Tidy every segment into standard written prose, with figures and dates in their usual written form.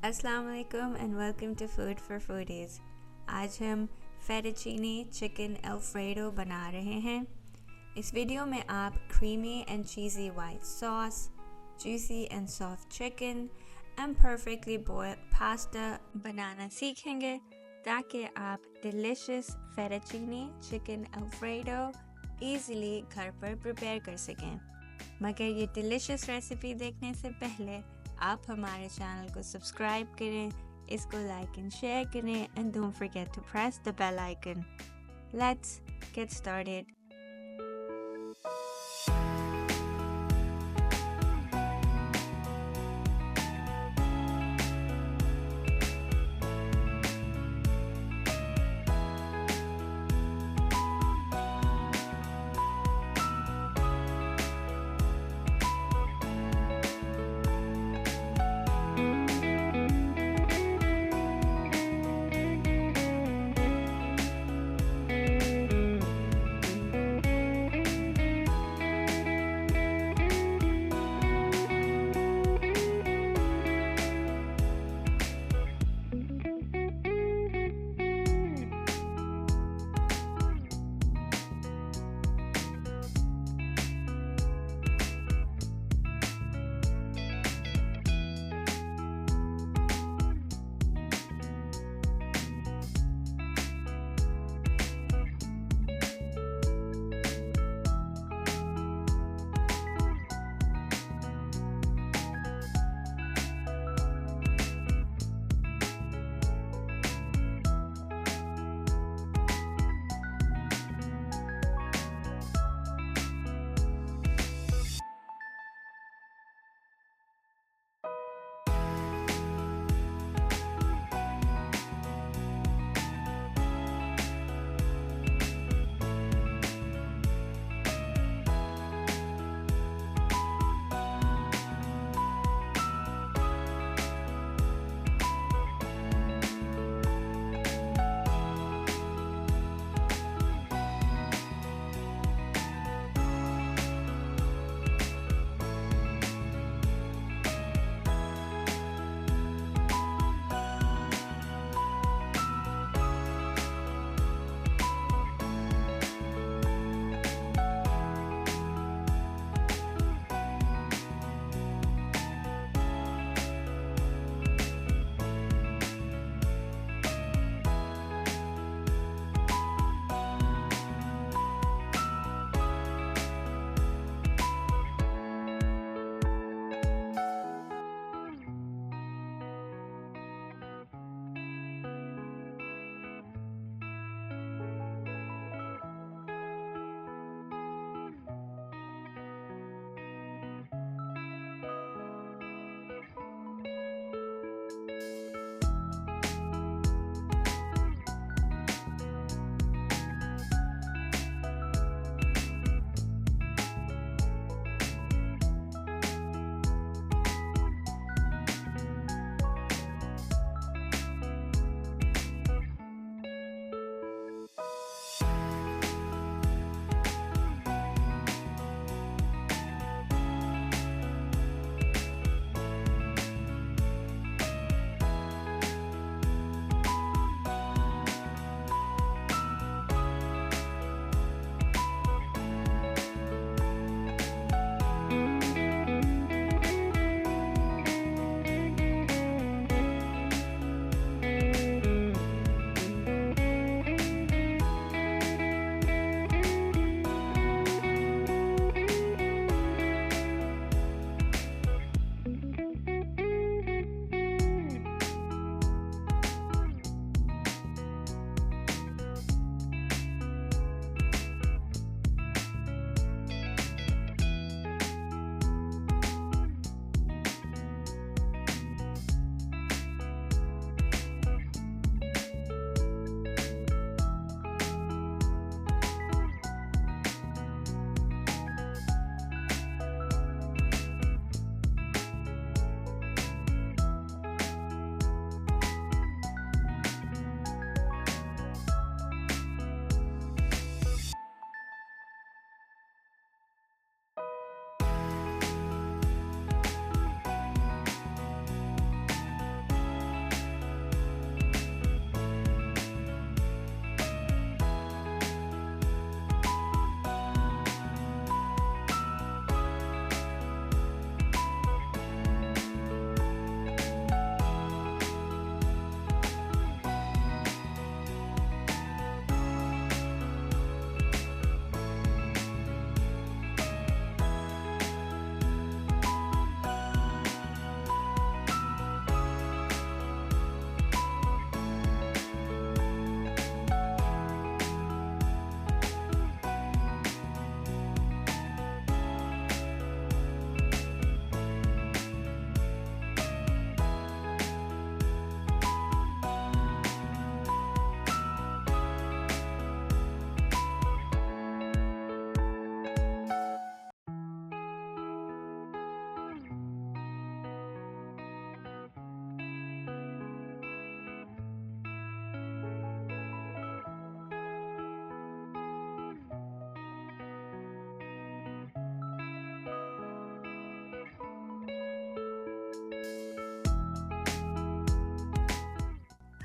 अस्सलाम वालेकुम and welcome to food for foodies. आज हम फेटुचीनी चिकन अल्फ्रेडो बना रहे हैं। इस वीडियो में आप creamy and cheesy white sauce, juicy and soft chicken and perfectly boiled pasta बनाना सीखेंगे ताकि आप delicious fettuccine chicken alfredo easily घर पर प्रिपेयर कर सकें। मगर ये डिलिशियस रेसिपी देखने से पहले आप हमारे चैनल को सब्सक्राइब करें, इसको लाइक एंड शेयर करें and don't forget to press the bell icon. Let's get started.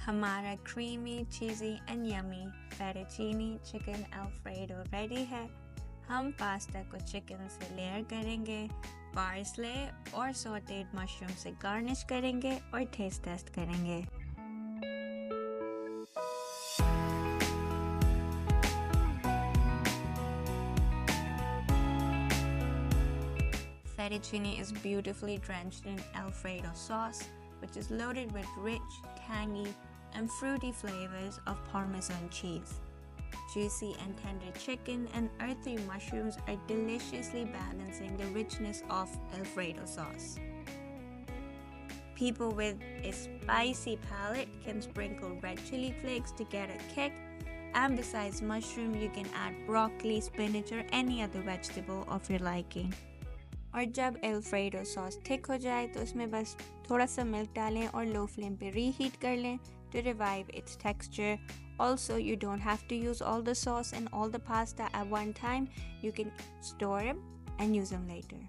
हमारा creamy, cheesy and yummy fettuccine chicken alfredo ready है। हम पास्ता को चिकन से लेयर करेंगे, पार्सले और सॉटेड मशरूम से गार्निश करेंगे और टेस्ट करेंगे। Fettuccine is beautifully drenched in Alfredo sauce, which is loaded with rich, tangy, and fruity flavors of Parmesan cheese. Juicy and tender chicken and earthy mushrooms are deliciously balancing the richness of Alfredo sauce. People with a spicy palate can sprinkle red chili flakes to get a kick, and besides mushroom, you can add broccoli, spinach, or any other vegetable of your liking. और जब alfredo sauce thick हो जाए तो उसमें बस थोड़ा सा milk डालें और लो फ्लेम पे रीहीट कर लें to revive its texture. Also, you don't have to use all the sauce and all the pasta at one time. You can store them and use them later.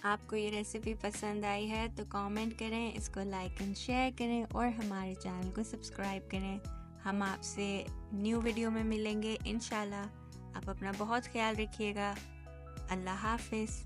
आपको ये recipe पसंद आई है तो comment करें, इसको like and share करें और हमारे चैनल को सब्सक्राइब करें। हम आपसे न्यू वीडियो में मिलेंगे इंशाल्लाह। आप अपना बहुत ख्याल रखिएगा। अल्लाह हाफिज़।